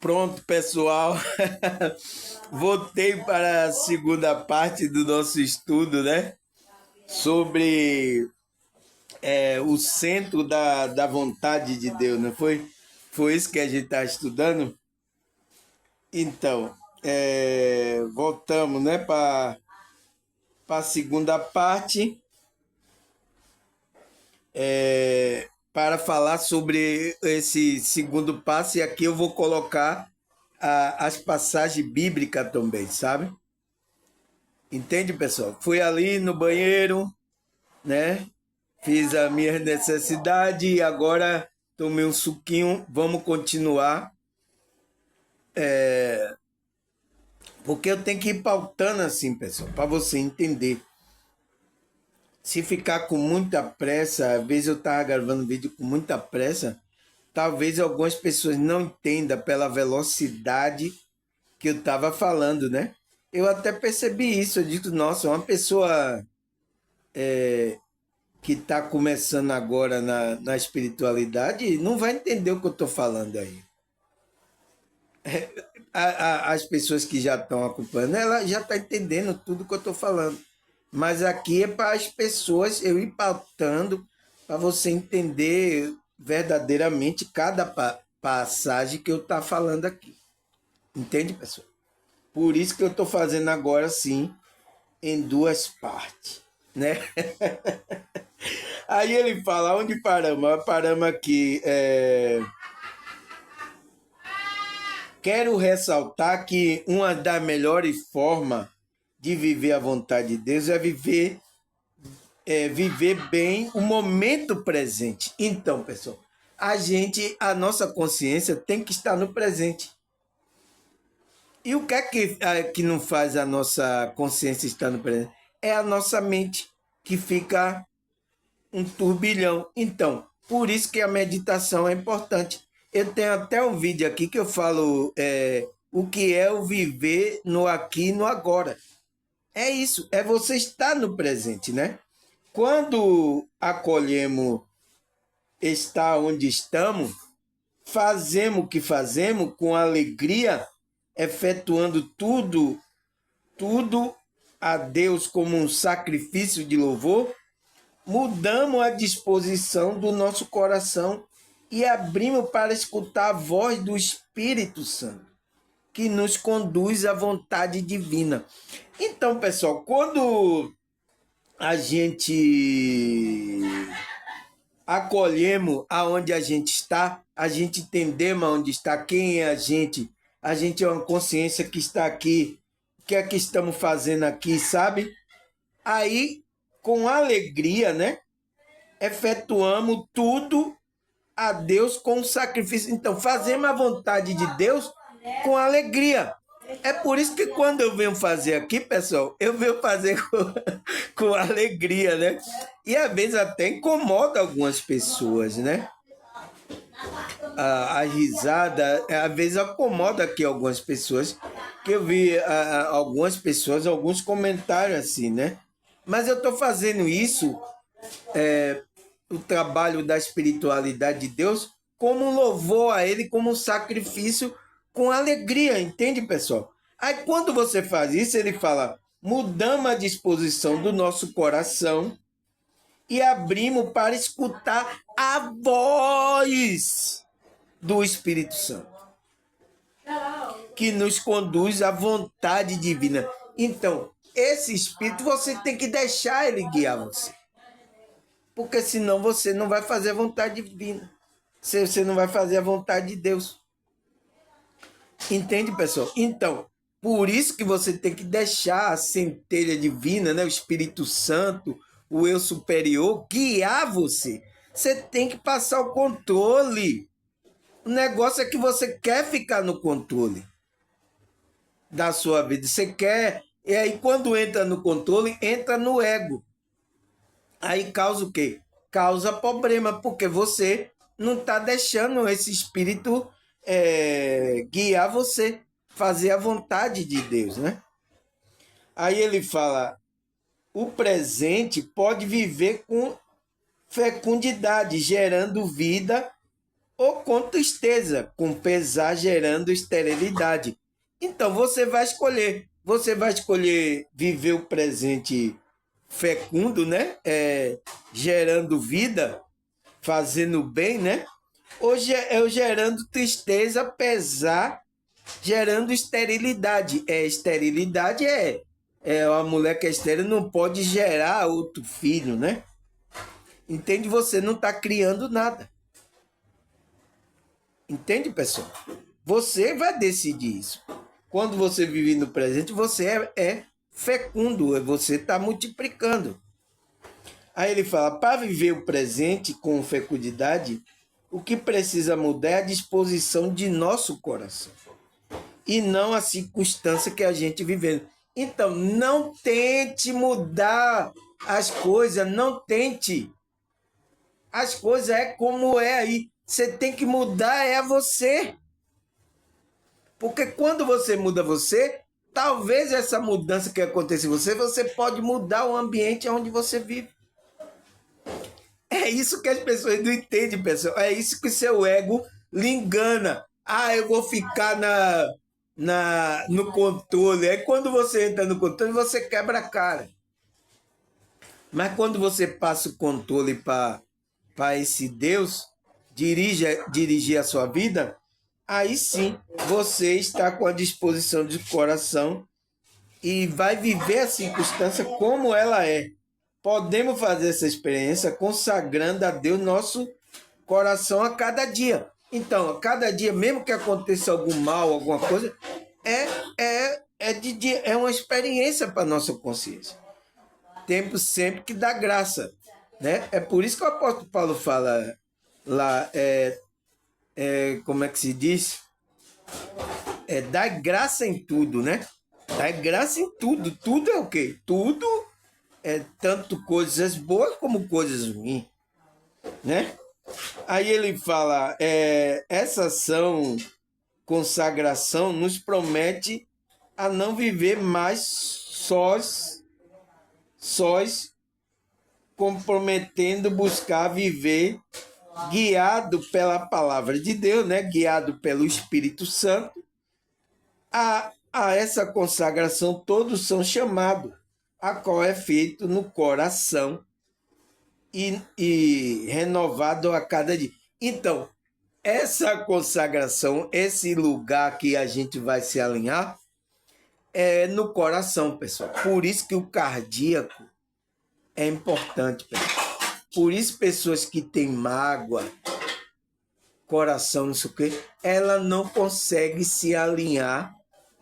Pronto, pessoal. Voltei para a segunda parte do nosso estudo, né? Sobre o centro da vontade de Deus, não foi? Foi isso que a gente está estudando? Então, voltamos, né, para a segunda parte, para falar sobre esse segundo passo, e aqui eu vou colocar as passagens bíblicas também, sabe? Entende, pessoal? Fui ali no banheiro, né? Fiz a minha necessidade e agora tomei um suquinho. Vamos continuar, porque eu tenho que ir pautando assim, pessoal, para você entender. Se ficar com muita pressa, às vezes eu estava gravando vídeo com muita pressa, talvez algumas pessoas não entendam pela velocidade que eu estava falando, né? Eu até percebi isso. Eu digo, nossa, uma pessoa que está começando agora na espiritualidade não vai entender o que eu estou falando aí. As pessoas que já estão acompanhando, ela já está entendendo tudo que eu estou falando. Mas aqui é para as pessoas, eu ir pautando para você entender verdadeiramente cada passagem que eu estou falando aqui. Entende, pessoal? Por isso que eu estou fazendo agora sim, em duas partes, né? Aí ele fala, onde paramos? Paramos aqui. Quero ressaltar que uma das melhores formas de viver a vontade de Deus é viver bem o momento presente. Então, pessoal, a nossa consciência tem que estar no presente. E o que é que não faz a nossa consciência estar no presente? É a nossa mente que fica um turbilhão. Então, por isso que a meditação é importante. Eu tenho até um vídeo aqui que eu falo o que é o viver no aqui e no agora. É isso, é você estar no presente, né? Quando acolhemos estar onde estamos, fazemos o que fazemos com alegria, efetuando tudo a Deus como um sacrifício de louvor, mudamos a disposição do nosso coração e abrimos para escutar a voz do Espírito Santo, que nos conduz à vontade divina. Então, pessoal, quando a gente acolhemos aonde a gente está, a gente entendemos aonde está, quem é a gente é uma consciência que está aqui, o que é que estamos fazendo aqui, sabe? Aí, com alegria, né? Efetuamos tudo a Deus com sacrifício. Então, fazemos a vontade de Deus com alegria. É por isso que quando eu venho fazer aqui, pessoal, eu venho fazer com alegria, né? E às vezes até incomoda algumas pessoas, né? A risada, às vezes acomoda aqui algumas pessoas, que eu vi algumas pessoas, alguns comentários assim, né? Mas eu estou fazendo isso, o trabalho da espiritualidade de Deus, como um louvor a Ele, como um sacrifício com alegria, entende, pessoal? Aí quando você faz isso, ele fala, mudamos a disposição do nosso coração e abrimos para escutar a voz do Espírito Santo, que nos conduz à vontade divina. Então, esse Espírito você tem que deixar ele guiar você, porque senão você não vai fazer a vontade divina, você não vai fazer a vontade de Deus. Entende, pessoal? Então, por isso que você tem que deixar a centelha divina, né? O Espírito Santo, o eu superior, guiar você. Você tem que passar o controle. O negócio é que você quer ficar no controle da sua vida. Você quer. E aí, quando entra no controle, entra no ego. Aí causa o quê? Causa problema, porque você não está deixando esse espírito guiar você, fazer a vontade de Deus, né? Aí ele fala, o presente pode viver com fecundidade, gerando vida ou com tristeza, com pesar gerando esterilidade. Então você vai escolher. Você vai escolher viver o presente fecundo, né? Gerando vida, fazendo bem, né? Ou gerando tristeza, pesar, gerando esterilidade. Esterilidade é uma mulher que é estéril não pode gerar outro filho, né? Entende? Você não está criando nada. Entende, pessoal? Você vai decidir isso. Quando você vive no presente, você é fecundo, você está multiplicando. Aí ele fala, para viver o presente com fecundidade, o que precisa mudar é a disposição de nosso coração. E não a circunstância que a gente vive. Então, não tente mudar as coisas, não tente. As coisas é como é aí. Você tem que mudar é você. Porque quando você muda você, talvez essa mudança que acontece em você, você pode mudar o ambiente onde você vive. É isso que as pessoas não entendem, pessoal. É isso que seu ego lhe engana. Ah, eu vou ficar no controle. Aí quando você entra no controle, você quebra a cara. Mas quando você passa o controle para esse Deus, dirigir a sua vida, aí sim você está com a disposição de coração e vai viver a circunstância como ela é. Podemos fazer essa experiência consagrando a Deus nosso coração a cada dia. Então, a cada dia, mesmo que aconteça algum mal, alguma coisa, é uma experiência para a nossa consciência. Temos sempre que dar graça. Né? É por isso que o apóstolo Paulo fala lá, como é que se diz? Dar graça em tudo, né? Dar graça em tudo. Tudo é o quê? Tudo é tanto coisas boas como coisas ruins, né? Aí ele fala, essa ação, consagração, nos promete a não viver mais sós, comprometendo buscar viver guiado pela palavra de Deus, né? Guiado pelo Espírito Santo. A essa consagração todos são chamados, a qual é feito no coração e renovado a cada dia. Então, essa consagração, esse lugar que a gente vai se alinhar, é no coração, pessoal. Por isso que o cardíaco é importante, pessoal. Por isso, pessoas que têm mágoa, coração, não sei o quê, ela não consegue se alinhar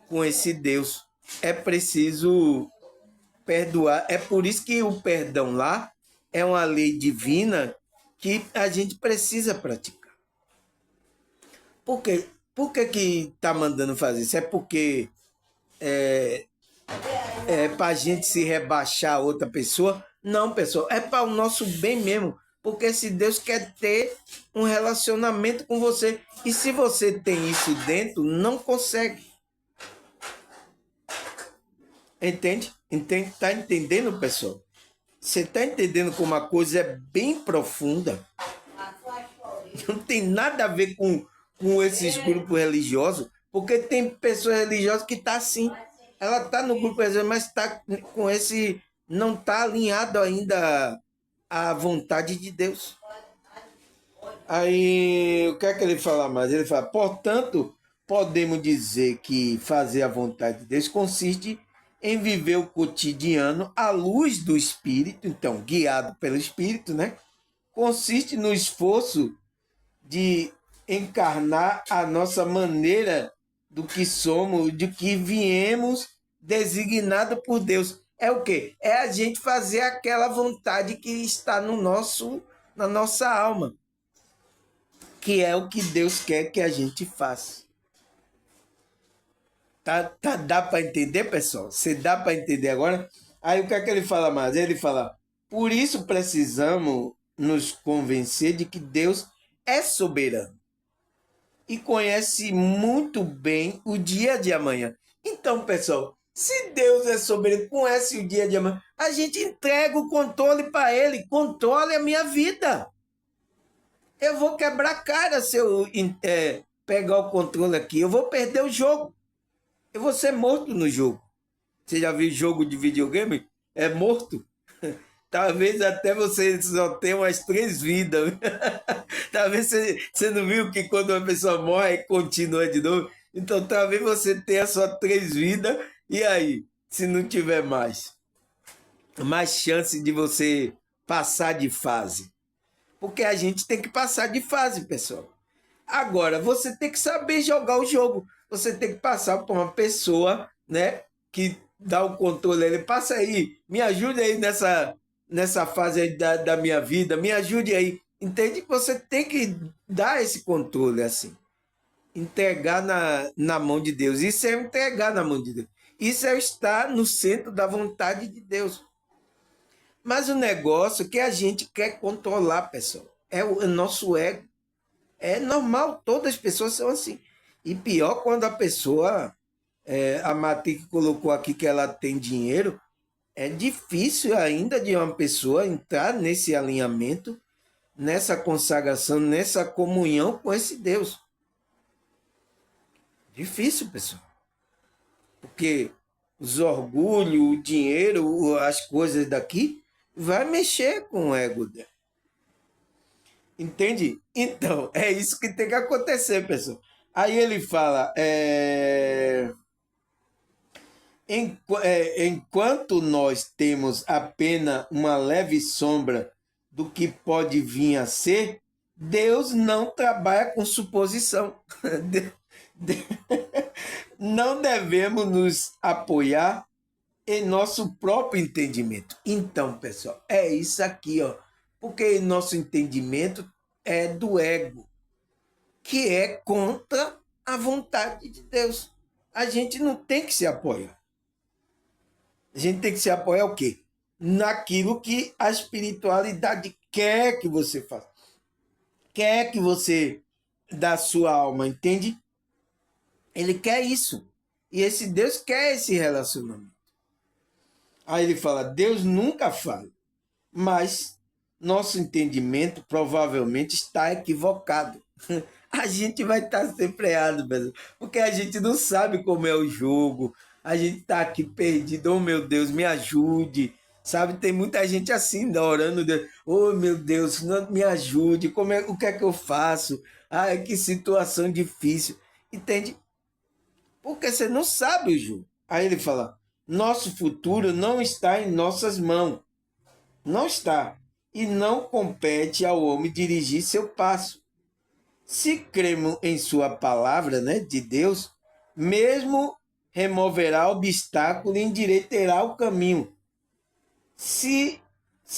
com esse Deus. É preciso perdoar. É por isso que o perdão lá é uma lei divina que a gente precisa praticar. Por quê? Por que está mandando fazer isso? É porque é para a gente se rebaixar a outra pessoa? Não, pessoal, é para o nosso bem mesmo. Porque se Deus quer ter um relacionamento com você, e se você tem isso dentro, não consegue. Entende? Tá entendendo, pessoal? Você está entendendo como a coisa é bem profunda? Não tem nada a ver com esses grupos religiosos, porque tem pessoas religiosas que estão assim. Ela está no grupo religioso, mas está com esse. Não está alinhado ainda à vontade de Deus. Aí, o que é que ele fala mais? Ele fala, portanto, podemos dizer que fazer a vontade de Deus consiste em viver o cotidiano à luz do Espírito, então, guiado pelo Espírito, né? Consiste no esforço de encarnar a nossa maneira do que somos, de que viemos designado por Deus. É o quê? É a gente fazer aquela vontade que está na nossa alma, que é o que Deus quer que a gente faça. Dá para entender, pessoal? Você dá para entender agora? Aí o que é que ele fala mais? Ele fala, por isso precisamos nos convencer de que Deus é soberano e conhece muito bem o dia de amanhã. Então, pessoal, se Deus é soberano, conhece o dia de amanhã, a gente entrega o controle para Ele. Controle a minha vida. Eu vou quebrar a cara se eu pegar o controle aqui. Eu vou perder o jogo. Eu vou ser morto no jogo. Você já viu jogo de videogame? É morto. Talvez até você só tenha umas 3 vidas. Talvez você não viu que quando uma pessoa morre, continua de novo. Então talvez você tenha só 3 vidas. E aí, se não tiver mais chance de você passar de fase. Porque a gente tem que passar de fase, pessoal. Agora, você tem que saber jogar o jogo. Você tem que passar por uma pessoa, né, que dá o controle. Ele passa aí, me ajude aí nessa fase aí da minha vida, me ajude aí. Entende? Você tem que dar esse controle assim. Entregar na mão de Deus. Isso é entregar na mão de Deus. Isso é estar no centro da vontade de Deus. Mas o negócio que a gente quer controlar, pessoal, é o nosso ego. É normal, todas as pessoas são assim. E pior quando a pessoa, a Mati colocou aqui que ela tem dinheiro, é difícil ainda de uma pessoa entrar nesse alinhamento, nessa consagração, nessa comunhão com esse Deus. Difícil, pessoal. Porque os orgulhos, o dinheiro, as coisas daqui, vai mexer com o ego dela. Entende? Então, é isso que tem que acontecer, pessoal. Aí ele fala, enquanto nós temos apenas uma leve sombra do que pode vir a ser, Deus não trabalha com suposição. Não devemos nos apoiar em nosso próprio entendimento. Então, pessoal, é isso aqui, ó. Porque nosso entendimento é do ego, que é contra a vontade de Deus. A gente não tem que se apoiar. A gente tem que se apoiar o quê? Naquilo que a espiritualidade quer que você faça. Quer que você da sua alma, entende? Ele quer isso. E esse Deus quer esse relacionamento. Aí ele fala, Deus nunca fala, mas nosso entendimento provavelmente está equivocado. A gente vai estar sempre errado, mesmo, porque a gente não sabe como é o jogo, a gente está aqui perdido, oh meu Deus, me ajude, sabe? Tem muita gente assim, orando, oh meu Deus, me ajude, o que é que eu faço? Ai, que situação difícil, entende? Porque você não sabe o jogo. Aí ele fala, nosso futuro não está em nossas mãos, não está, e não compete ao homem dirigir seu passo. Se cremos em sua palavra, né, de Deus, mesmo removerá obstáculo e endireitará o caminho. Se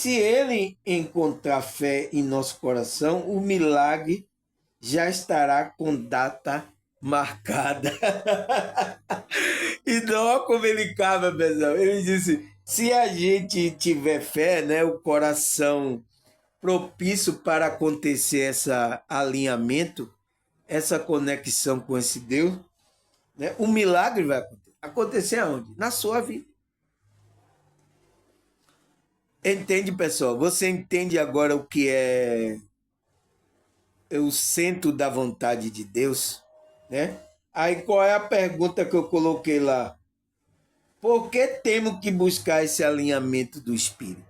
ele encontrar fé em nosso coração, o milagre já estará com data marcada. Então, olha como ele cava, pessoal. Ele disse, se a gente tiver fé, né, o coração propício para acontecer esse alinhamento, essa conexão com esse Deus, né? O milagre vai acontecer. Acontecer aonde? Na sua vida. Entende, pessoal? Você entende agora o que é o centro da vontade de Deus, né? Aí qual é a pergunta que eu coloquei lá? Por que temos que buscar esse alinhamento do Espírito?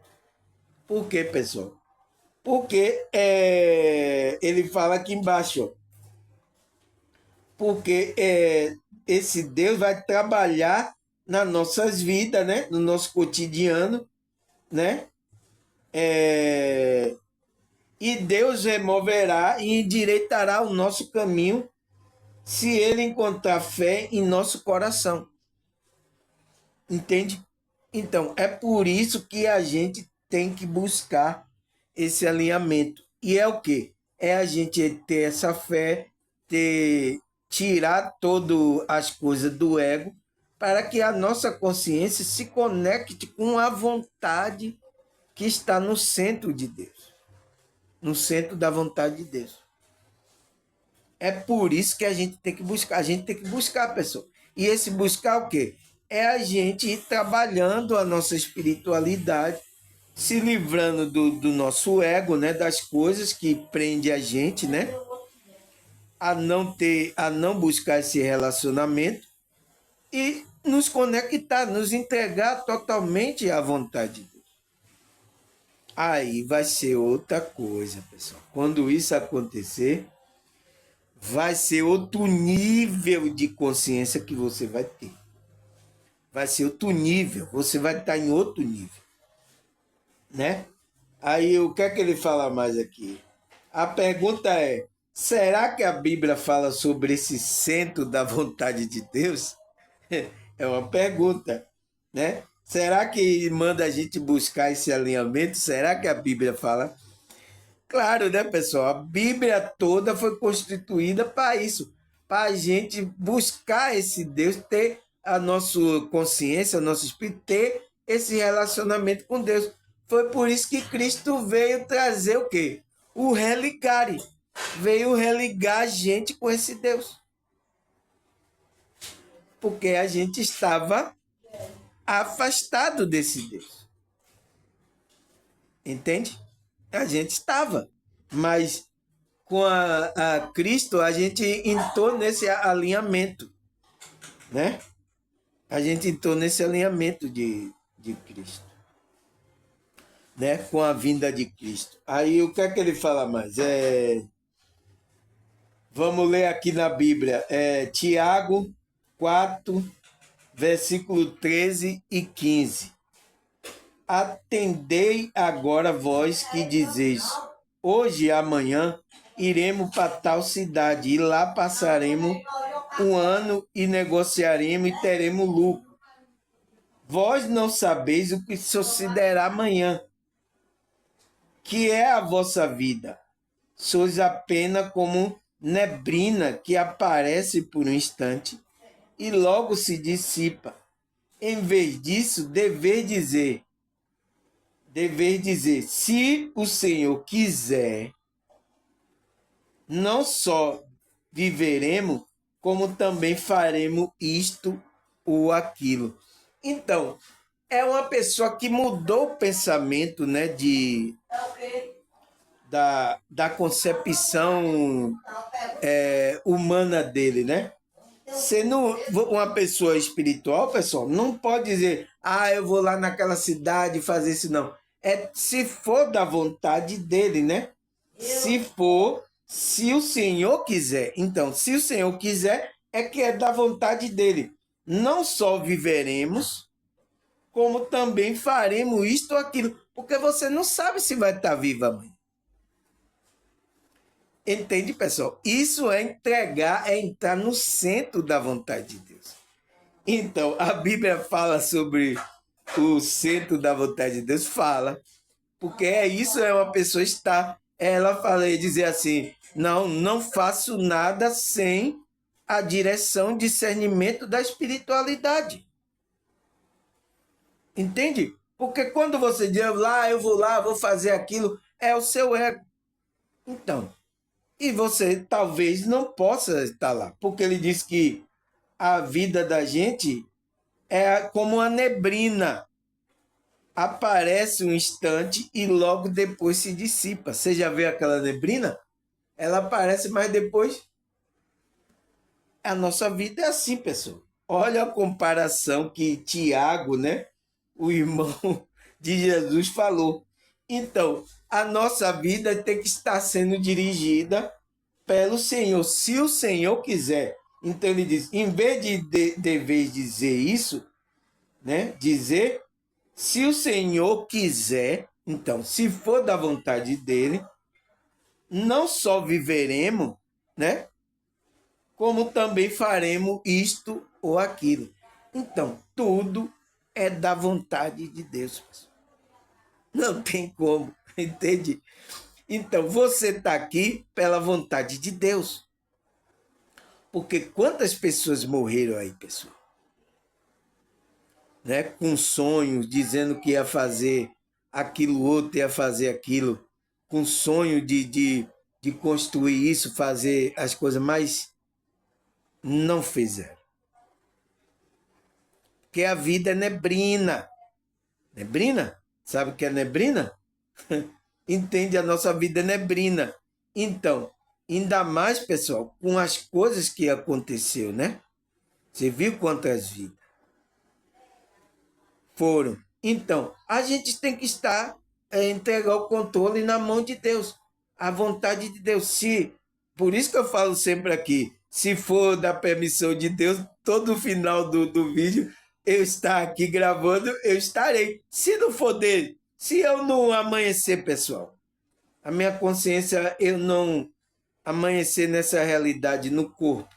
Por quê, pessoal? Porque ele fala aqui embaixo, ó, porque esse Deus vai trabalhar nas nossas vidas, né? No nosso cotidiano, né? E Deus removerá e endireitará o nosso caminho se ele encontrar fé em nosso coração. Entende? Então, é por isso que a gente tem que buscar esse alinhamento. E é o quê? É a gente ter essa fé, tirar todas as coisas do ego, para que a nossa consciência se conecte com a vontade que está no centro de Deus, no centro da vontade de Deus. É por isso que a gente tem que buscar. A gente tem que buscar, pessoal. E esse buscar o quê? É a gente ir trabalhando a nossa espiritualidade se livrando do nosso ego, né? Das coisas que prende a gente, né? A não buscar esse relacionamento e nos conectar, nos entregar totalmente à vontade de Deus. Aí vai ser outra coisa, pessoal. Quando isso acontecer, vai ser outro nível de consciência que você vai ter. Vai ser outro nível, você vai estar em outro nível, né? Aí o que é que ele fala mais aqui? A pergunta é: será que a Bíblia fala sobre esse centro da vontade de Deus? É uma pergunta, né? Será que manda a gente buscar esse alinhamento? Será que a Bíblia fala? Claro, né, pessoal? A Bíblia toda foi constituída para isso, para a gente buscar esse Deus, ter a nossa consciência, o nosso espírito, ter esse relacionamento com Deus. Foi por isso que Cristo veio trazer o quê? O religare. Veio religar a gente com esse Deus. Porque a gente estava afastado desse Deus. Entende? A gente estava. Mas com a Cristo, a gente entrou nesse alinhamento, né? A gente entrou nesse alinhamento de Cristo, né? Com a vinda de Cristo. Aí o que é que ele fala mais? Vamos ler aqui na Bíblia, Tiago 4, versículo 13 e 15. Atendei agora vós que dizeis, hoje e amanhã iremos para tal cidade e lá passaremos um ano e negociaremos e teremos lucro. Vós não sabeis o que sucederá amanhã, que é a vossa vida. Sois apenas como neblina que aparece por um instante e logo se dissipa. Em vez disso, dever dizer, se o Senhor quiser, não só viveremos, como também faremos isto ou aquilo. Então, é uma pessoa que mudou o pensamento, né, da concepção humana dele, né? Sendo uma pessoa espiritual, pessoal, não pode dizer, eu vou lá naquela cidade fazer isso, não. Se for da vontade dele, né? Se o Senhor quiser. Então, se o Senhor quiser, é que é da vontade dele. Não só viveremos, como também faremos isto ou aquilo. Porque você não sabe se vai estar viva amanhã. Entende, pessoal? Isso é entrar no centro da vontade de Deus. Então, a Bíblia fala sobre o centro da vontade de Deus? Fala. Porque isso é uma pessoa estar. Ela fala e dizer assim: não faço nada sem a direção, discernimento da espiritualidade. Entende? Porque quando você diz eu vou lá, vou fazer aquilo, é o seu ego. Então, e você talvez não possa estar lá, porque ele diz que a vida da gente é como uma neblina. Aparece um instante e logo depois se dissipa. Você já vê aquela neblina? Ela aparece, mas depois a nossa vida é assim, pessoal. Olha a comparação que Tiago, né, o irmão de Jesus, falou. Então, a nossa vida tem que estar sendo dirigida pelo Senhor, se o Senhor quiser. Então ele diz, em vez de dizer isso, né, dizer, se o Senhor quiser, então, se for da vontade dele, não só viveremos, né, como também faremos isto ou aquilo. Então, tudo é da vontade de Deus. Não tem como, entende? Então, você está aqui pela vontade de Deus. Porque quantas pessoas morreram aí, pessoal? Né? Com sonhos, dizendo que ia fazer aquilo outro, ia fazer aquilo. Com sonho de construir isso, fazer as coisas, mas não fizeram. Porque a vida é neblina. Neblina? Sabe o que é neblina? Entende? A nossa vida é neblina. Então, ainda mais, pessoal, com as coisas que aconteceu, né? Você viu quantas vidas foram? Então, a gente tem que estar, entregar o controle na mão de Deus, a vontade de Deus. Se, por isso que eu falo sempre aqui, se for da permissão de Deus, todo final do vídeo, eu estar aqui gravando, eu estarei. Se não for dele, se eu não amanhecer, pessoal, a minha consciência, eu não amanhecer nessa realidade no corpo.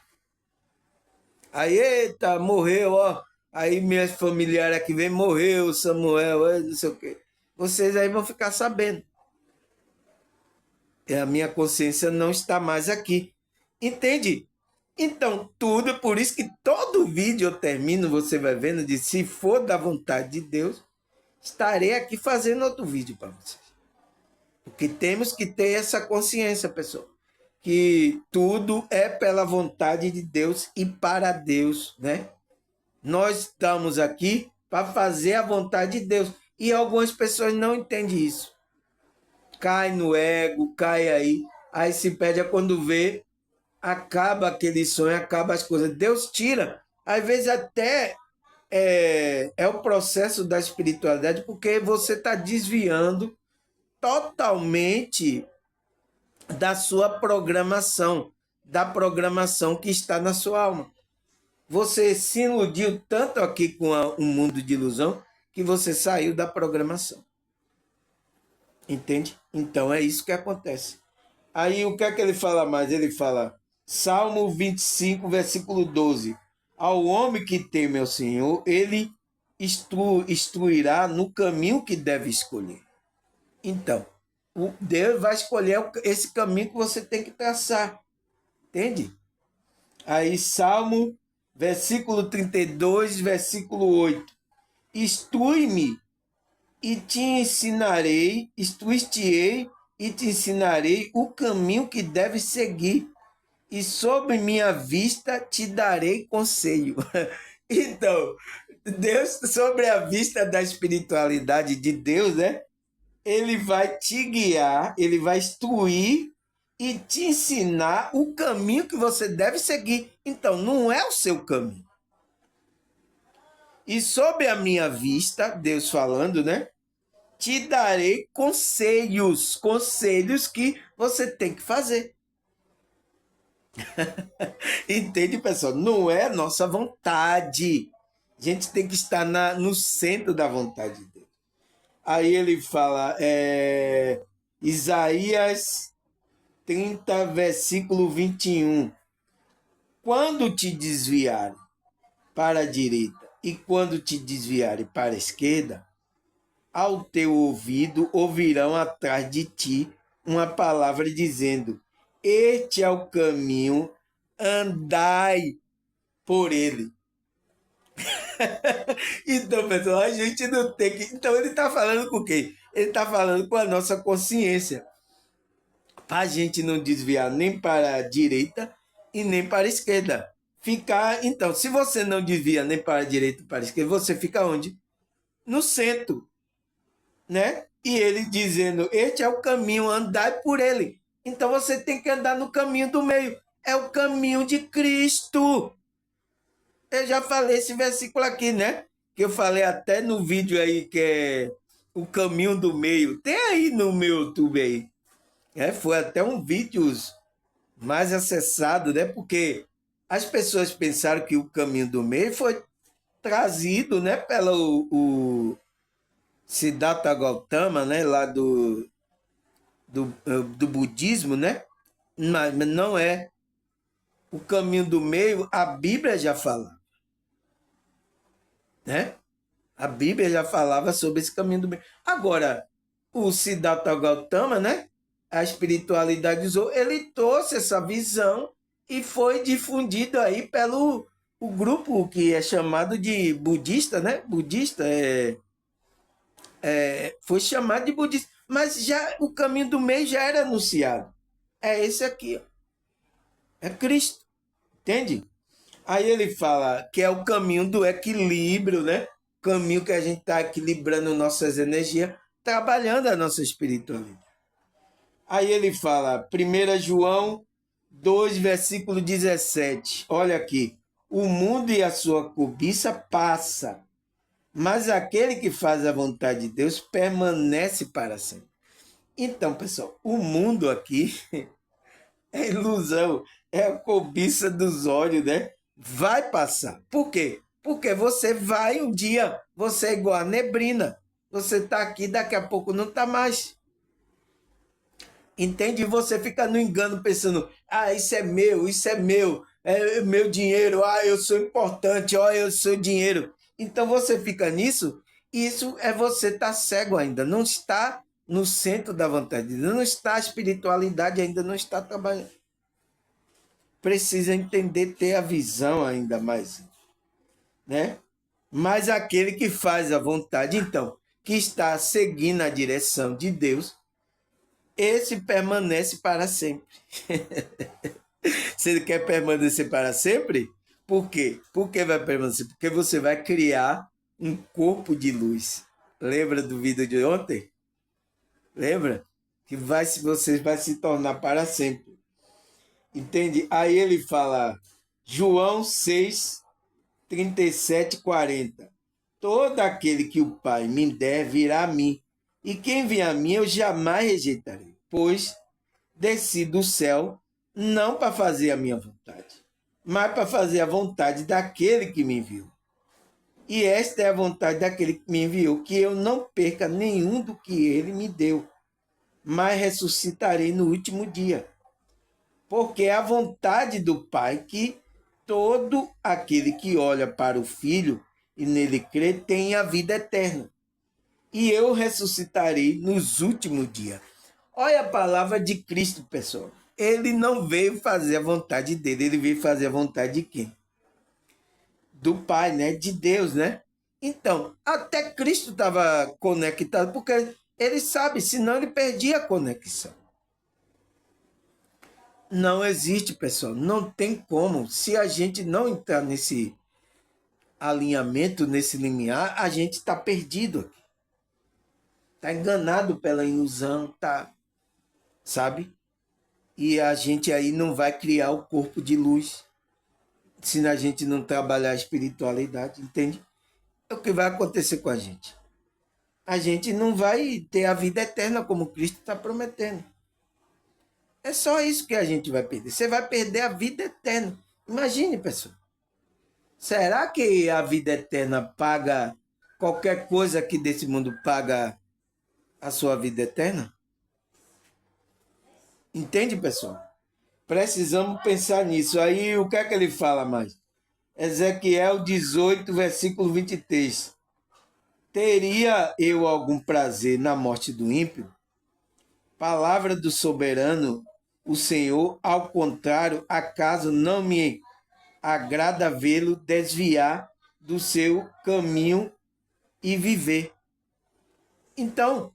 Aí, eita, morreu, ó. Aí minhas familiares aqui vem, morreu, Samuel, não sei o quê. Vocês aí vão ficar sabendo. E a minha consciência não está mais aqui. Entende? Então, tudo, por isso que todo vídeo eu termino, você vai vendo, de se for da vontade de Deus, estarei aqui fazendo outro vídeo para vocês. Porque temos que ter essa consciência, pessoal, que tudo é pela vontade de Deus e para Deus, né? Nós estamos aqui para fazer a vontade de Deus. E algumas pessoas não entendem isso. Cai no ego, cai aí se perde, quando vê, acaba aquele sonho, acaba as coisas. Deus tira. Às vezes até é o processo da espiritualidade, porque você está desviando totalmente da sua programação, da programação que está na sua alma. Você se iludiu tanto aqui com um mundo de ilusão que você saiu da programação. Entende? Então é isso que acontece. Aí o que é que ele fala mais? Ele fala, Salmo 25, versículo 12. Ao homem que teme ao Senhor, ele instruirá no caminho que deve escolher. Então, Deus vai escolher esse caminho que você tem que traçar. Entende? Aí, Salmo, versículo 32, versículo 8. Instrui-me e te ensinarei, instruir-te-ei e te ensinarei o caminho que deves seguir, e sob minha vista te darei conselho. Então, Deus, sobre a vista da espiritualidade de Deus, né? Ele vai te guiar, ele vai instruir e te ensinar o caminho que você deve seguir. Então, não é o seu caminho. E sob a minha vista, Deus falando, né? Te darei conselhos, conselhos que você tem que fazer. Entende, pessoal? Não é nossa vontade. A gente tem que estar no centro da vontade de Deus. Aí ele fala, Isaías 30, versículo 21. Quando te desviarem para a direita e quando te desviarem para a esquerda, ao teu ouvido ouvirão atrás de ti uma palavra dizendo, este é o caminho, andai por ele. Então, pessoal, a gente não tem que... Então, ele está falando com quem? Ele está falando com a nossa consciência. Para a gente não desviar nem para a direita e nem para a esquerda. Ficar... Então, se você não desvia nem para a direita e para a esquerda, você fica onde? No centro, né? E ele dizendo, este é o caminho, andai por ele. Então, você tem que andar no caminho do meio. É o caminho de Cristo. Eu já falei esse versículo aqui, né? Que eu falei até no vídeo aí, que é o caminho do meio. Tem aí no meu YouTube aí. Foi até um vídeo mais acessado, né? Porque as pessoas pensaram que o caminho do meio foi trazido, né? Pelo o Siddhartha Gautama, né? Lá do budismo, né? Mas não é. O caminho do meio, a Bíblia já fala, né? A Bíblia já falava sobre esse caminho do meio. Agora, o Siddhartha Gautama, né? A espiritualidade usou, ele trouxe essa visão e foi difundido aí pelo o grupo que é chamado de budista, né? Budista foi chamado de budista, mas já o caminho do meio já era anunciado. É esse aqui, ó. É Cristo, entende? Aí ele fala que é o caminho do equilíbrio, né? caminho que a gente está equilibrando nossas energias, trabalhando a nossa espiritualidade. Aí ele fala, 1 João 2, versículo 17. Olha aqui. O mundo e a sua cobiça passa, mas aquele que faz a vontade de Deus permanece para sempre. Então, pessoal, o mundo aqui é ilusão, é a cobiça dos olhos, né? Vai passar. Por quê? Porque você vai um dia, você é igual a neblina. Você está aqui, daqui a pouco não está mais. Entende? E você fica no engano pensando, isso é meu dinheiro, eu sou importante, eu sou dinheiro. Então você fica nisso, isso é você estar cego ainda, não está no centro da vontade de Deus, não está a espiritualidade ainda, não está trabalhando. Precisa entender, ter a visão ainda mais, né? Mas aquele que faz a vontade, então, que está seguindo a direção de Deus, esse permanece para sempre. Se ele quer permanecer para sempre, por quê? Por que vai permanecer? Porque você vai criar um corpo de luz. Lembra do vídeo de ontem? Lembra? Que você vai se tornar para sempre. Entende? Aí ele fala, João 6, 37, 40. Todo aquele que o Pai me der virá a mim, e quem vier a mim eu jamais rejeitarei, pois desci do céu não para fazer a minha vontade, mas para fazer a vontade daquele que me enviou. E esta é a vontade daquele que me enviou, que eu não perca nenhum do que ele me deu, mas ressuscitarei no último dia. Porque é a vontade do Pai que todo aquele que olha para o Filho e nele crê tem a vida eterna. E eu ressuscitarei nos últimos dias. Olha a palavra de Cristo, pessoal. Ele não veio fazer a vontade dele, ele veio fazer a vontade de quem? Do Pai, né? De Deus, né? Então, até Cristo estava conectado, porque ele sabe, senão ele perdia a conexão. Não existe, pessoal, não tem como. Se a gente não entrar nesse alinhamento, nesse limiar, a gente está perdido aqui. Está enganado pela ilusão, tá, sabe? E a gente aí não vai criar o corpo de luz se a gente não trabalhar a espiritualidade, entende? É o que vai acontecer com a gente. A gente não vai ter a vida eterna como Cristo está prometendo. É só isso que a gente vai perder. Você vai perder a vida eterna. Imagine, pessoal. Será que a vida eterna paga qualquer coisa aqui desse mundo paga a sua vida eterna? Entende, pessoal? Precisamos pensar nisso. Aí o que é que ele fala mais? Ezequiel 18, versículo 23. Teria eu algum prazer na morte do ímpio? Palavra do soberano, o Senhor, ao contrário, acaso não me agrada vê-lo desviar do seu caminho e viver. Então,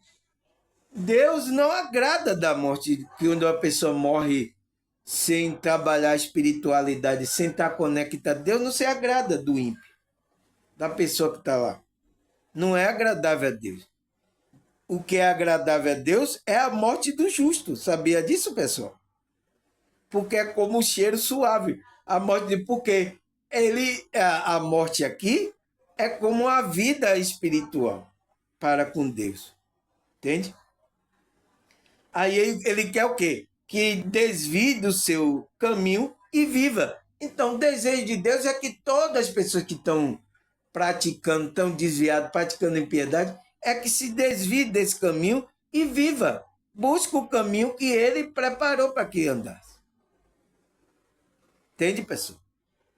Deus não agrada da morte, quando a pessoa morre sem trabalhar a espiritualidade, sem estar conectada. Deus não se agrada do ímpio, da pessoa que está lá. Não é agradável a Deus. O que é agradável a Deus é a morte do justo. Sabia disso, pessoal? Porque é como um cheiro suave. A morte de porque a morte aqui é como a vida espiritual para com Deus. Entende? Aí ele quer o quê? Que desvie do seu caminho e viva. Então, o desejo de Deus é que todas as pessoas que estão praticando, estão desviadas, praticando impiedade, é que se desvie desse caminho e viva. Busque o caminho que ele preparou para que andasse. Entende, pessoal?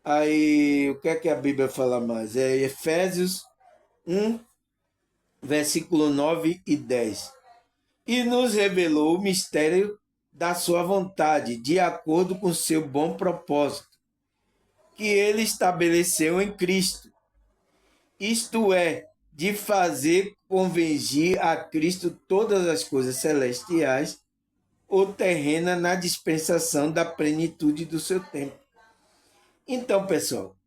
Aí, o que é que a Bíblia fala mais? É Efésios 1, versículo 9 e 10. E nos revelou o mistério da sua vontade, de acordo com seu bom propósito, que ele estabeleceu em Cristo. Isto é, de fazer convergir a Cristo todas as coisas celestiais ou terrenas na dispensação da plenitude do seu tempo. Então, pessoal,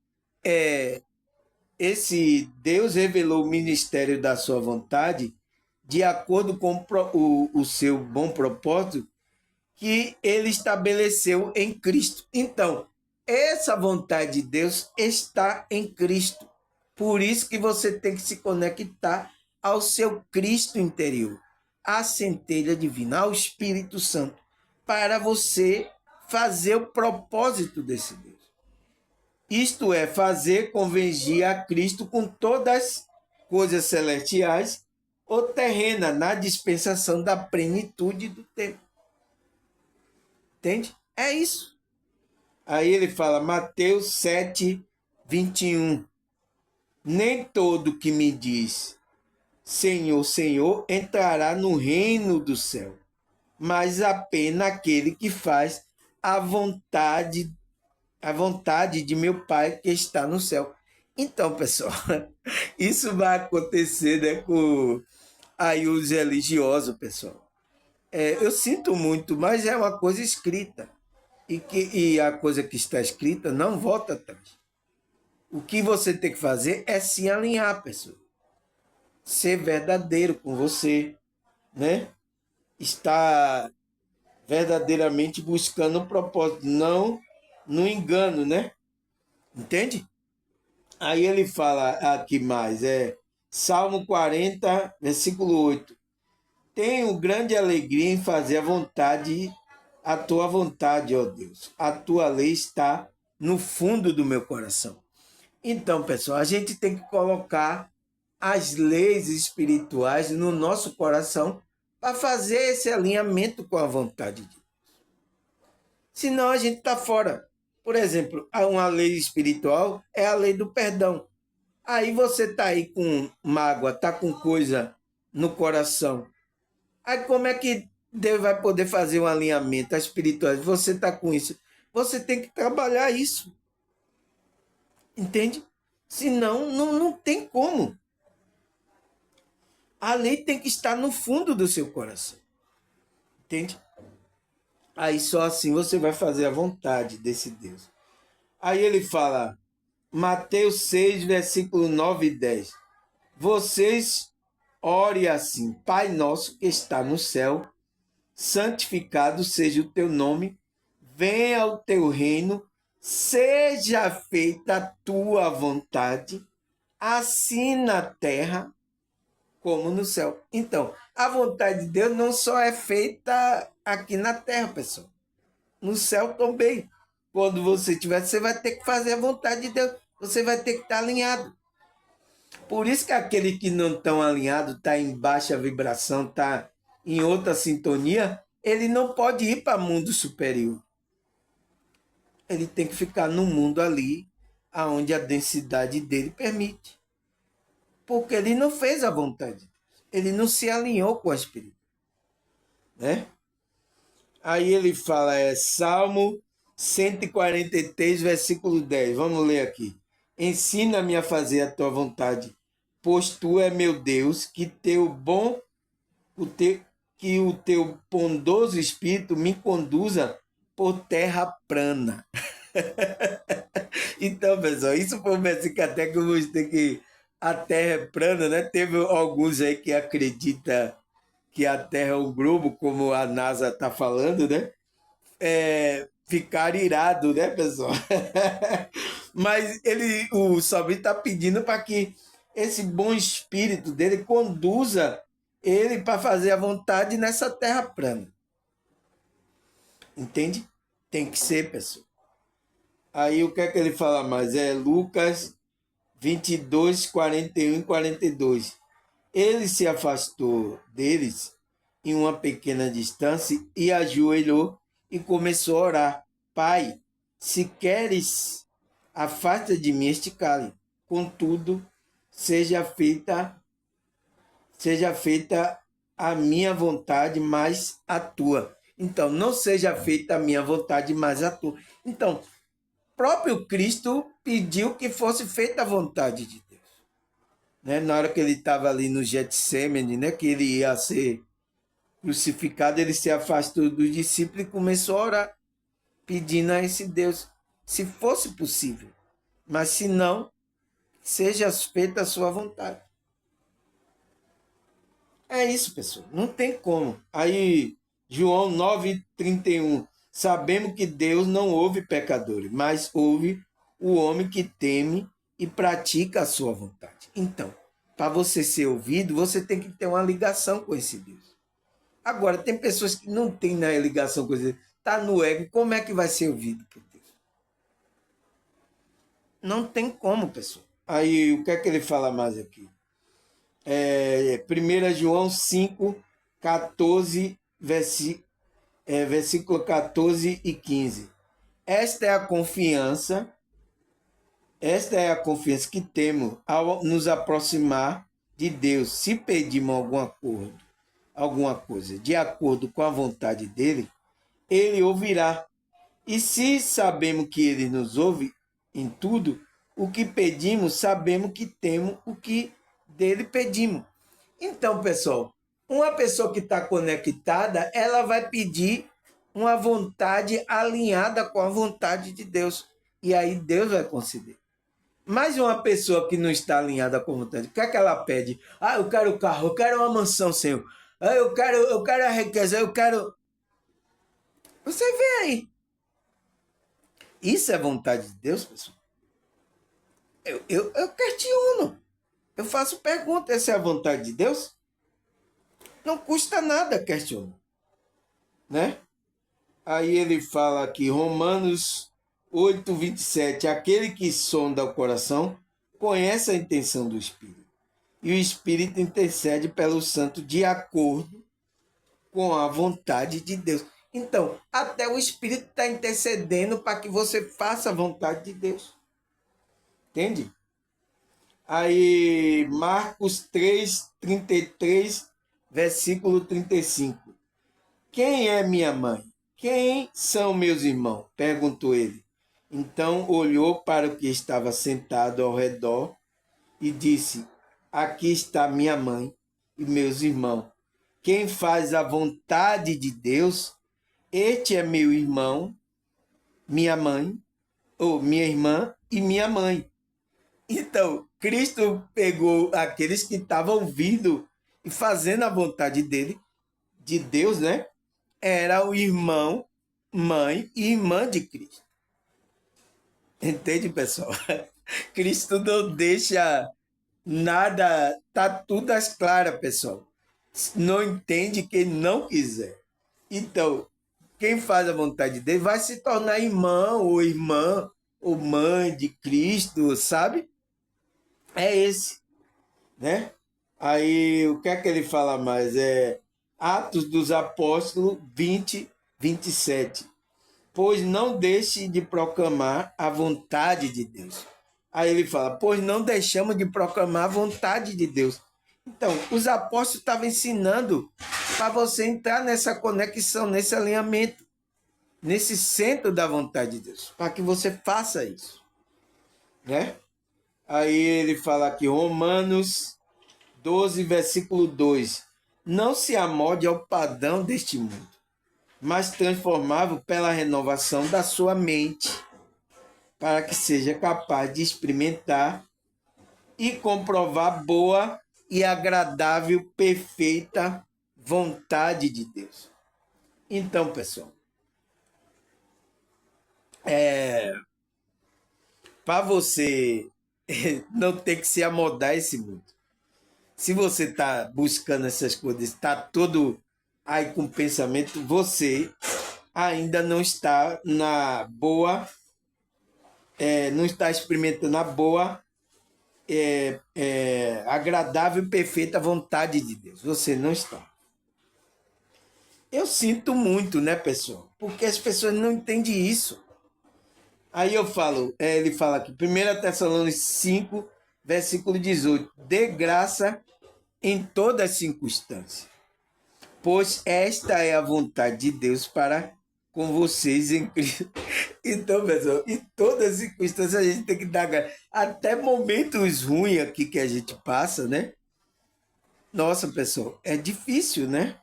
esse Deus revelou o ministério da sua vontade de acordo com o seu bom propósito que ele estabeleceu em Cristo. Então, essa vontade de Deus está em Cristo. Por isso que você tem que se conectar ao seu Cristo interior, à centelha divina, ao Espírito Santo, para você fazer o propósito desse Deus. Isto é, fazer convergir a Cristo com todas as coisas celestiais ou terrenas na dispensação da plenitude do tempo. Entende? É isso. Aí ele fala, Mateus 7, 21. Nem todo que me diz Senhor, Senhor, entrará no reino do céu, mas apenas aquele que faz a vontade de meu Pai que está no céu. Então, pessoal, isso vai acontecer, né, com aí os religiosos, pessoal. Eu sinto muito, mas é uma coisa escrita. E a coisa que está escrita não volta atrás. O que você tem que fazer é se alinhar, pessoal. Ser verdadeiro com você, né? Estar verdadeiramente buscando um propósito, não no engano, né? Entende? Aí ele fala aqui mais, Salmo 40, versículo 8. Tenho grande alegria em fazer a tua vontade, ó Deus. A tua lei está no fundo do meu coração. Então, pessoal, a gente tem que colocar as leis espirituais no nosso coração para fazer esse alinhamento com a vontade de Deus. Senão a gente está fora. Por exemplo, uma lei espiritual é a lei do perdão. Aí você está aí com mágoa, está com coisa no coração. Aí como é que Deus vai poder fazer um alinhamento espiritual? Você está com isso. Você tem que trabalhar isso. Entende? Senão, não tem como. A lei tem que estar no fundo do seu coração. Entende? Aí só assim você vai fazer a vontade desse Deus. Aí ele fala, Mateus 6, versículo 9 e 10. Vocês ore assim, Pai nosso que está no céu, santificado seja o teu nome, venha o teu reino, seja feita a tua vontade, assim na terra como no céu. Então, a vontade de Deus não só é feita aqui na terra, pessoal. No céu também. Quando você tiver, você vai ter que fazer a vontade de Deus. Você vai ter que estar alinhado. Por isso que aquele que não estão alinhado, está em baixa vibração, está em outra sintonia, ele não pode ir para o mundo superior. Ele tem que ficar no mundo ali, aonde a densidade dele permite. Porque ele não fez a vontade. Ele não se alinhou com a espírito. Né? Aí ele fala, Salmo 143, versículo 10. Vamos ler aqui. Ensina-me a fazer a tua vontade, pois tu é meu Deus, que o teu bondoso espírito me conduza por terra plana. Então, pessoal, isso foi um versículo até que eu mostrei que a terra é plana, né? Teve alguns aí que acreditam que a terra é um globo, como a NASA está falando, né? Ficar irado, né, pessoal? Mas o Sobrinho está pedindo para que esse bom espírito dele conduza ele para fazer a vontade nessa terra plana. Entende? Tem que ser, pessoal. Aí o que é que ele fala mais? Lucas 22, 41 e 42. Ele se afastou deles em uma pequena distância e ajoelhou e começou a orar. Pai, se queres, afasta de mim este cálice. Contudo, seja feita a minha vontade, mas a tua. Então, não seja feita a minha vontade, mas a tua. Então, próprio Cristo pediu que fosse feita a vontade de Deus. Né? Na hora que ele estava ali no Getsemane, né? Que ele ia ser crucificado, ele se afastou dos discípulos e começou a orar, pedindo a esse Deus, se fosse possível. Mas se não, seja feita a sua vontade. É isso, pessoal. Não tem como. Aí, João 9:31. Sabemos que Deus não ouve pecadores, mas ouve o homem que teme e pratica a sua vontade. Então, para você ser ouvido, você tem que ter uma ligação com esse Deus. Agora, tem pessoas que não têm ligação com esse Deus. Está no ego. Como é que vai ser ouvido por Deus? Não tem como, pessoal. Aí, o que é que ele fala mais aqui? 1 João 5:14, versículo 14 e 15. Esta é a confiança que temos ao nos aproximar de Deus. Se pedimos alguma coisa de acordo com a vontade dele, ele ouvirá. E se sabemos que ele nos ouve em tudo, o que pedimos, sabemos que temos o que dele pedimos. Então, pessoal, uma pessoa que está conectada, ela vai pedir uma vontade alinhada com a vontade de Deus. E aí Deus vai conceder. Mas uma pessoa que não está alinhada com a vontade, o que é que ela pede? Ah, eu quero o carro, eu quero uma mansão, Senhor. Ah, eu quero a riqueza, eu quero... Você vê aí. Isso é vontade de Deus, pessoal? Eu questiono. Eu faço pergunta, essa é a vontade de Deus? Não custa nada questionar, né? Aí ele fala aqui, Romanos 8:27, aquele que sonda o coração conhece a intenção do Espírito, e o Espírito intercede pelo santo de acordo com a vontade de Deus. Então, até o Espírito está intercedendo para que você faça a vontade de Deus. Entende? Aí, Marcos 3:33, versículo 35. Quem é minha mãe? Quem são meus irmãos? Perguntou ele. Então olhou para o que estava sentado ao redor e disse, aqui está minha mãe e meus irmãos. Quem faz a vontade de Deus, este é meu irmão, minha mãe, ou minha irmã e minha mãe. Então, Cristo pegou aqueles que estavam ouvindo e fazendo a vontade dele, de Deus, né? Era o irmão, mãe e irmã de Cristo. Entende, pessoal? Cristo não deixa nada, tá tudo às claras, pessoal. Não entende quem não quiser. Então, quem faz a vontade dele vai se tornar irmão ou irmã ou mãe de Cristo, sabe? É esse, né? Aí, o que é que ele fala mais? Atos dos Apóstolos 20:27. Pois não deixe de proclamar a vontade de Deus. Aí ele fala, pois não deixamos de proclamar a vontade de Deus. Então, os apóstolos estavam ensinando para você entrar nessa conexão, nesse alinhamento, nesse centro da vontade de Deus, para que você faça isso, né? Aí ele fala aqui, Romanos 12, versículo 2. Não se amolde ao padrão deste mundo, mas transformável pela renovação da sua mente, para que seja capaz de experimentar e comprovar boa e agradável, perfeita vontade de Deus. Então, pessoal, para você não ter que se amoldar esse mundo, se você está buscando essas coisas, está todo aí com pensamento, você ainda não está na boa, não está experimentando a boa, agradável e perfeita vontade de Deus. Você não está. Eu sinto muito, né, pessoal? Porque as pessoas não entendem isso. Aí eu falo, ele fala aqui, 1 Tessalonicenses 5, versículo 18. Dê graça em todas as circunstâncias, pois esta é a vontade de Deus para com vocês em Cristo. Então, pessoal, em todas as circunstâncias a gente tem que dar graça. Até momentos ruins aqui que a gente passa, né? Nossa, pessoal, é difícil, né?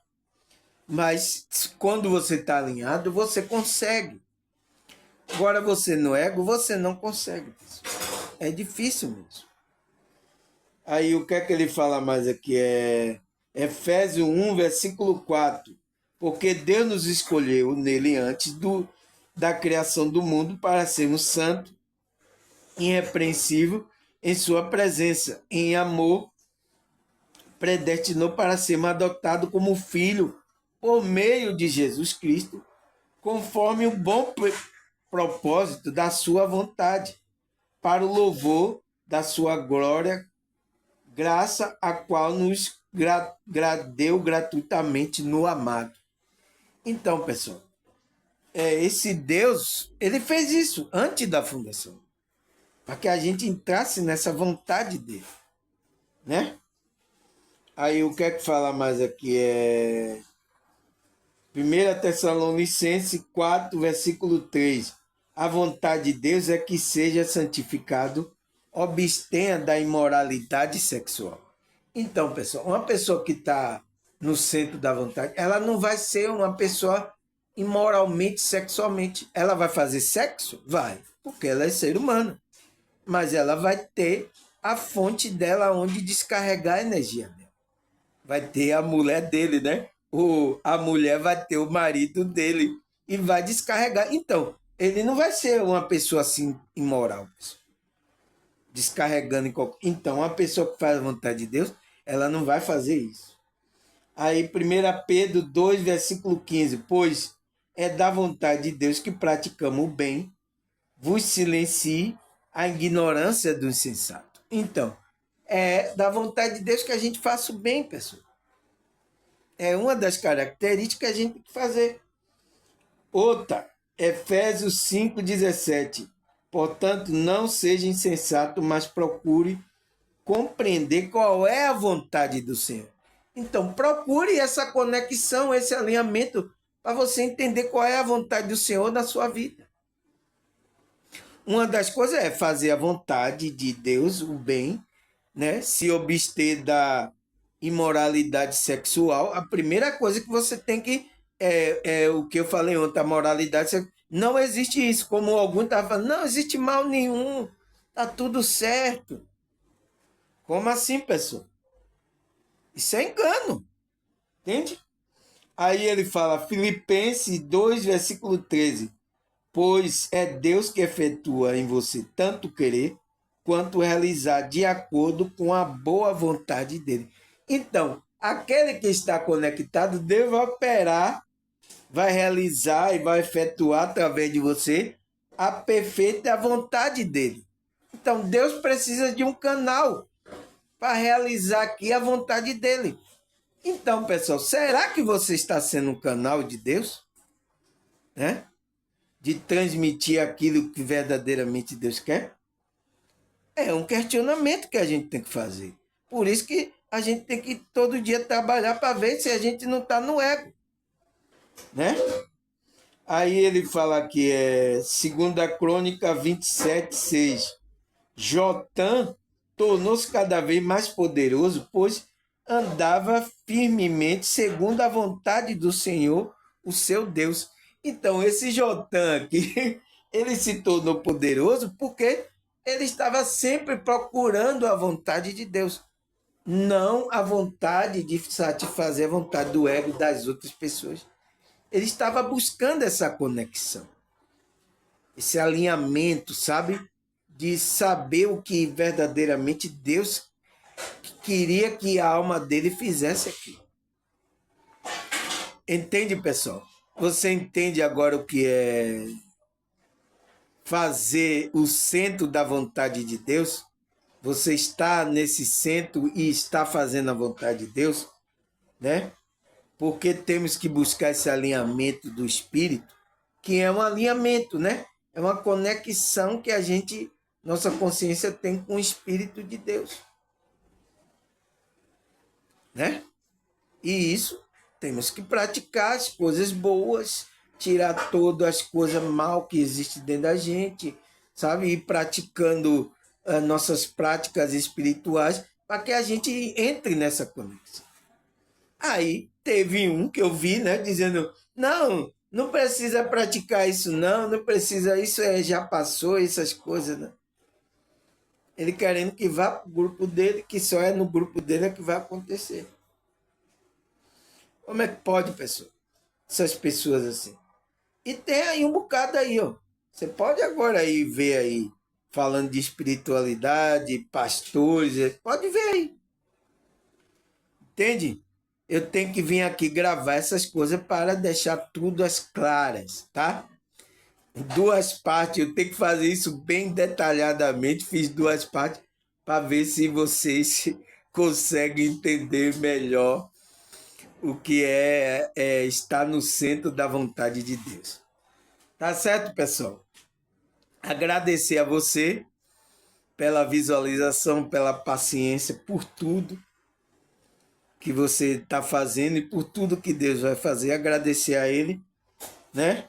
Mas quando você está alinhado, você consegue. Agora você no ego, você não consegue, pessoal. É difícil mesmo. Aí o que é que ele fala mais aqui? É Efésios 1, versículo 4. Porque Deus nos escolheu nele antes da criação do mundo para sermos santos, irrepreensível em sua presença. Em amor, predestinou para sermos adotados como filho por meio de Jesus Cristo, conforme o bom propósito da sua vontade, para o louvor da sua glória, graça a qual nos deu gratuitamente no amado. Então, pessoal, esse Deus, ele fez isso antes da fundação, para que a gente entrasse nessa vontade dele, né? Aí o que é que fala mais aqui? 1 Tessalonicenses 4, versículo 3. A vontade de Deus é que seja santificado, abstenha da imoralidade sexual. Então, pessoal, uma pessoa que está no centro da vontade, ela não vai ser uma pessoa imoralmente, sexualmente. Ela vai fazer sexo? Vai, porque ela é ser humano. Mas ela vai ter a fonte dela onde descarregar a energia dela. Vai ter a mulher dele, né? A mulher vai ter o marido dele e vai descarregar. Então, ele não vai ser uma pessoa assim imoral, descarregando em qualquer... Então, uma pessoa que faz a vontade de Deus, ela não vai fazer isso. Aí, 1 Pedro 2, versículo 15. Pois é da vontade de Deus que praticamos o bem, vos silencie a ignorância do insensato. Então, é da vontade de Deus que a gente faça o bem, pessoal. É uma das características que a gente tem que fazer. Outra, Efésios 5,17. Portanto, não seja insensato, mas procure compreender qual é a vontade do Senhor. Então, procure essa conexão, esse alinhamento, para você entender qual é a vontade do Senhor na sua vida. Uma das coisas é fazer a vontade de Deus, o bem, né? Se abster da imoralidade sexual. A primeira coisa que você tem que é o que eu falei ontem, a moralidade sexual. Não existe isso, como algum estava falando, não existe mal nenhum, tá tudo certo. Como assim, pessoal? Isso é engano, entende? Aí ele fala, Filipenses 2, versículo 13. Pois é Deus que efetua em você tanto querer quanto realizar de acordo com a boa vontade dele. Então, aquele que está conectado deve operar, vai realizar e vai efetuar através de você a perfeita vontade dele. Então, Deus precisa de um canal para realizar aqui a vontade dele. Então, pessoal, será que você está sendo um canal de Deus? Né? De transmitir aquilo que verdadeiramente Deus quer? É um questionamento que a gente tem que fazer. Por isso que a gente tem que todo dia trabalhar para ver se a gente não está no ego, né? Aí ele fala aqui, 2 Crônica 27, 6. Jotã tornou-se cada vez mais poderoso, pois andava firmemente segundo a vontade do Senhor, o seu Deus. Então, esse Jotã aqui, ele se tornou poderoso porque ele estava sempre procurando a vontade de Deus, não a vontade de satisfazer a vontade do ego das outras pessoas. Ele estava buscando essa conexão, esse alinhamento, sabe? De saber o que verdadeiramente Deus queria que a alma dele fizesse aqui. Entende, pessoal? Você entende agora o que é fazer o centro da vontade de Deus? Você está nesse centro e está fazendo a vontade de Deus, né? Porque temos que buscar esse alinhamento do Espírito, que é um alinhamento, né? É uma conexão que a gente, nossa consciência tem com o Espírito de Deus, né? E isso temos que praticar as coisas boas, tirar todas as coisas mal que existem dentro da gente, sabe? E praticando nossas práticas espirituais para que a gente entre nessa conexão. Aí teve um que eu vi, né, dizendo, não precisa praticar isso não precisa, isso já passou, essas coisas, né? Ele querendo que vá para o grupo dele, que só é no grupo dele que vai acontecer. Como é que pode, pessoal? Essas pessoas assim. E tem aí um bocado aí, ó. Você pode agora aí ver aí, falando de espiritualidade, pastores, pode ver aí. Entende? Eu tenho que vir aqui gravar essas coisas para deixar tudo as claras, tá? Duas partes, eu tenho que fazer isso bem detalhadamente. Fiz duas partes para ver se vocês conseguem entender melhor o que é estar no centro da vontade de Deus. Tá certo, pessoal? Agradecer a você pela visualização, pela paciência, por tudo que você está fazendo e por tudo que Deus vai fazer. Agradecer a Ele, né?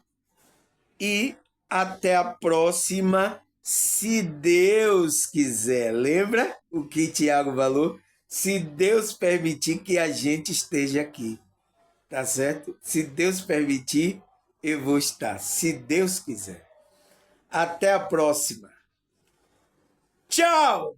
E até a próxima, se Deus quiser. Lembra o que Tiago falou? Se Deus permitir que a gente esteja aqui, tá certo? Se Deus permitir, eu vou estar, se Deus quiser. Até a próxima. Tchau!